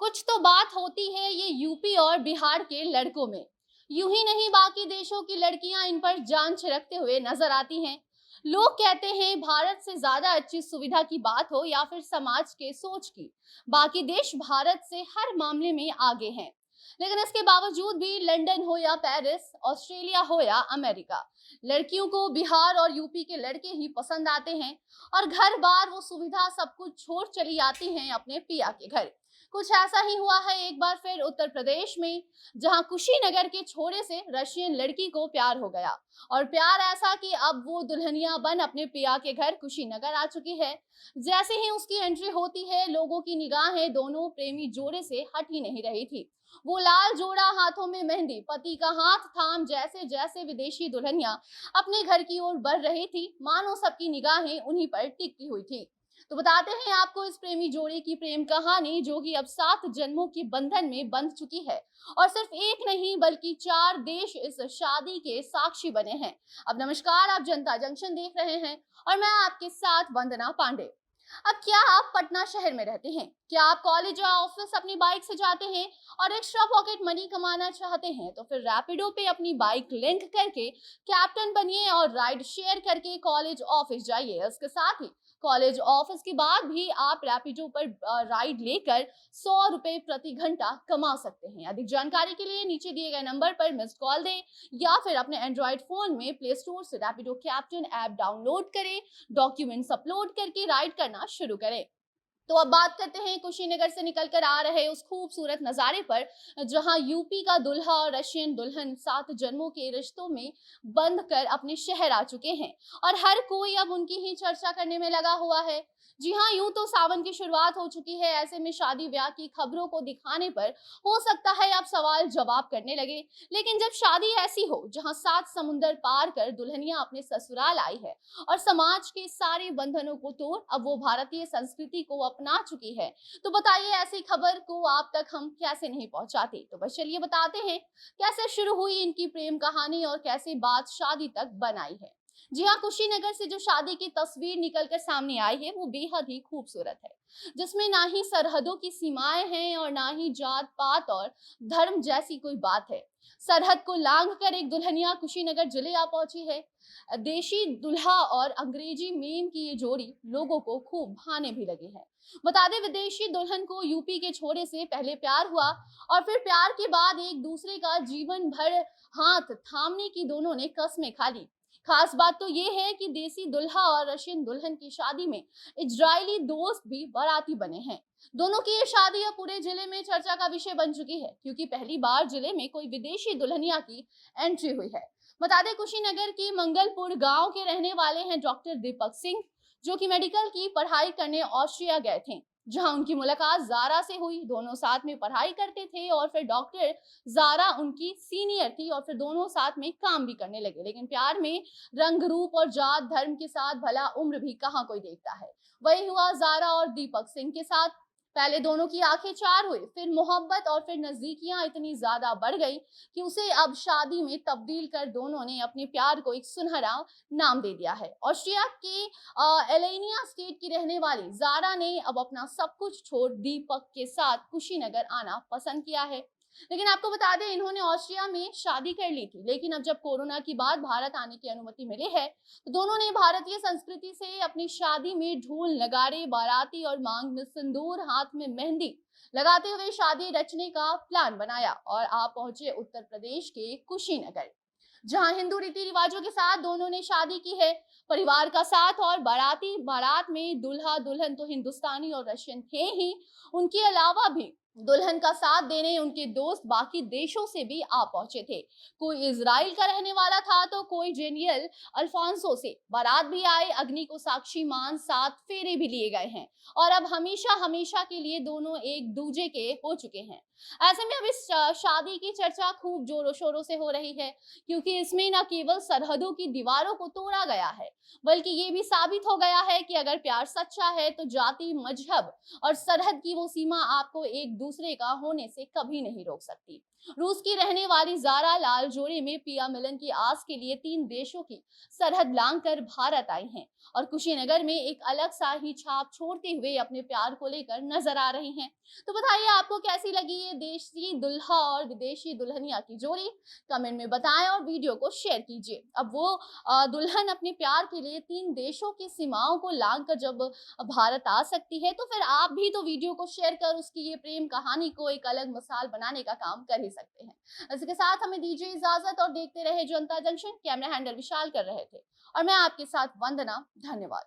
कुछ तो बात होती है ये यूपी और बिहार के लड़कों में। यूं ही नहीं बाकी देशों की लड़कियां इन पर जान छिड़कते हुए नजर आती हैं। लोग कहते हैं भारत से ज्यादा अच्छी सुविधा की बात हो या फिर समाज के सोच की, बाकी देश भारत से हर मामले में आगे हैं। लेकिन इसके बावजूद भी लंदन हो या पेरिस, ऑस्ट्रेलिया हो या अमेरिका, लड़कियों को बिहार और यूपी के लड़के ही पसंद आते हैं। और घर बार वो सुविधा सब कुछ छोड़ चली आती हैं अपने पिया के घर। कुछ ऐसा ही हुआ है एक बार फिर उत्तर प्रदेश में, जहां कुशीनगर के छोरे से रशियन लड़की को प्यार हो गया। और प्यार ऐसा कि अब वो दुल्हनिया बन अपने पिया के घर कुशीनगर आ चुकी है। जैसे ही उसकी एंट्री होती है, लोगों की निगाहें दोनों प्रेमी जोड़े से हट ही नहीं रही थी। वो लाल जोड़ा, हाथों में मेहंदी, पति का हाथ थाम जैसे जैसे विदेशी दुल्हनिया अपने घर की ओर बढ़ रही थी, मानो सबकी निगाहें उन्हीं पर टिकी हुई थी। तो बताते हैं आपको इस प्रेमी जोड़े की प्रेम कहानी, जो कि अब 7 जन्मों के बंधन में बंध चुकी है। और सिर्फ एक नहीं बल्कि 4 देश इस शादी के साक्षी बने हैं। अब नमस्कार, आप जनता जंक्शन देख रहे हैं और मैं आपके साथ वंदना पांडे। अब क्या आप पटना शहर में रहते हैं? क्या आप कॉलेज या ऑफिस अपनी बाइक से जाते हैं और एक्स्ट्रा पॉकेट मनी कमाना चाहते हैं? तो फिर रैपिडो पे अपनी बाइक लिंक करके कैप्टन बनिए और राइड शेयर करके कॉलेज ऑफिस जाइए। इसके साथ ही कॉलेज ऑफिस के बाद भी आप रैपिडो पर राइड लेकर 100 रुपए प्रति घंटा कमा सकते हैं। अधिक जानकारी के लिए नीचे दिए गए नंबर पर मिस्ड कॉल दें या फिर अपने एंड्रॉइड फोन में प्ले स्टोर से रैपिडो कैप्टन ऐप डाउनलोड करें, डॉक्यूमेंट्स अपलोड करके राइड करना शुरू करें। तो अब बात करते हैं कुशीनगर से निकलकर आ रहे उस खूबसूरत नजारे पर, जहां यूपी का दूल्हा और रशियन दुल्हन 7 जन्मों के रिश्तों में बंध कर अपने शहर आ चुके हैं। और हर कोई अब उनकी ही चर्चा करने में लगा हुआ है। जी हाँ, यूं तो सावन की शुरुआत हो चुकी है। ऐसे में शादी ब्याह की खबरों को दिखाने पर हो सकता है आप सवाल जवाब करने लगे। लेकिन जब शादी ऐसी हो जहां 7 समुंदर पार कर दुल्हनिया अपने ससुराल आई है और समाज के सारे बंधनों को तोड़ अब वो भारतीय संस्कृति को अपना चुकी है, तो बताइए ऐसी खबर को आप तक हम कैसे नहीं पहुंचाते। तो बस चलिए बताते हैं कैसे शुरू हुई इनकी प्रेम कहानी और कैसे बात शादी तक बनाई है। जी हाँ, कुशीनगर से जो शादी की तस्वीर निकलकर सामने आई है वो बेहद ही खूबसूरत है, जिसमें ना ही सरहदों की सीमाएं हैं और ना ही जात पात और धर्म जैसी कोई बात है। सरहद को लांघ कर एक दुल्हनिया कुशीनगर जिले आ पहुंची है। देशी दुल्हा और अंग्रेजी मेम की ये जोड़ी लोगों को खूब भाने भी लगी है। बता दें, विदेशी दुल्हन को यूपी के छोरे से पहले प्यार हुआ और फिर प्यार के बाद एक दूसरे का जीवन भर हाथ थामने की दोनों ने कस्में खा ली। खास बात तो ये है कि देसी दुल्हा और रशियन दुल्हन की शादी में इजरायली दोस्त भी बाराती बने हैं। दोनों की ये शादी अब पूरे जिले में चर्चा का विषय बन चुकी है, क्योंकि पहली बार जिले में कोई विदेशी दुल्हनिया की एंट्री हुई है। बता दें, कुशीनगर के मंगलपुर गांव के रहने वाले हैं डॉक्टर दीपक सिंह, जो कि मेडिकल की पढ़ाई करने ऑस्ट्रिया गए थे, जहां उनकी मुलाकात जारा से हुई। दोनों साथ में पढ़ाई करते थे और फिर डॉक्टर जारा उनकी सीनियर थी और फिर दोनों साथ में काम भी करने लगे। लेकिन प्यार में रंग रूप और जात धर्म के साथ भला उम्र भी कहाँ कोई देखता है। वही हुआ जारा और दीपक सिंह के साथ। पहले दोनों की आंखें चार हुई, फिर मोहब्बत और फिर नजदीकियां इतनी ज्यादा बढ़ गई कि उसे अब शादी में तब्दील कर दोनों ने अपने प्यार को एक सुनहरा नाम दे दिया है। ऑस्ट्रिया के एलेनिया स्टेट की रहने वाली जारा ने अब अपना सब कुछ छोड़ दीपक के साथ कुशीनगर आना पसंद किया है। लेकिन आपको बता दें, इन्होंने ऑस्ट्रिया में शादी कर ली थी, लेकिन अब जब कोरोना के बाद भारत आने की अनुमति मिली है, तो दोनों ने भारतीय संस्कृति से अपनी शादी में ढोल नगाड़े, बाराती और मांग में सिंदूर, हाथ में मेहंदी लगाते हुए शादी रचने का प्लान बनाया और आप पहुंचे उत्तर प्रदेश के कुशीनगर, जहां हिंदू रीति रिवाजों के साथ दोनों ने शादी की है। परिवार का साथ और बाराती बारात में दूल्हा दुल्हन तो हिंदुस्तानी और रशियन थे ही, उनके अलावा भी दुल्हन का साथ देने उनके दोस्त बाकी देशों से भी आ पहुंचे थे। कोई इजराइल का रहने वाला था तो कोई जेनियल अल्फांसो से। बारात भी आए, अग्नि को साक्षी मान 7 फेरे भी लिए गए हैं और अब हमेशा हमेशा के लिए दोनों एक दूजे के हो चुके हैं। ऐसे में अब इस शादी की चर्चा खूब जोरों शोरों से हो रही है, क्योंकि इसमें न केवल सरहदों की दीवारों को तोड़ा गया है, बल्कि ये भी साबित हो गया है कि अगर प्यार सच्चा है तो जाति, मजहब और सरहद की वो सीमा आपको एक दूसरे का होने से कभी नहीं रोक सकती। रूस की रहने वाली जारा लाल जोड़े में पिया मिलन की आस के लिए 3 देशों की सरहद लांघकर भारत आई हैं और कुशीनगर में एक अलग सा ही छाप छोड़ते हुए अपने प्यार को लेकर नजर आ रही हैं। तो बताइए आपको कैसी लगी ये देशी दुल्हा और विदेशी दुल्हनिया की जोड़ी, कमेंट में बताएं और वीडियो को शेयर कीजिए। अब वो दुल्हन अपने प्यार के लिए 3 देशों की सीमाओं को लांघकर जब भारत आ सकती है, तो फिर आप भी तो वीडियो को शेयर कर उसकी ये प्रेम कहानी को एक अलग मिसाल बनाने का काम कर ही सकते हैं। इसके साथ हमें दीजिए इजाजत और देखते रहे जनता जंक्शन। कैमरा हैंडल विशाल कर रहे थे और मैं आपके साथ वंदना। धन्यवाद।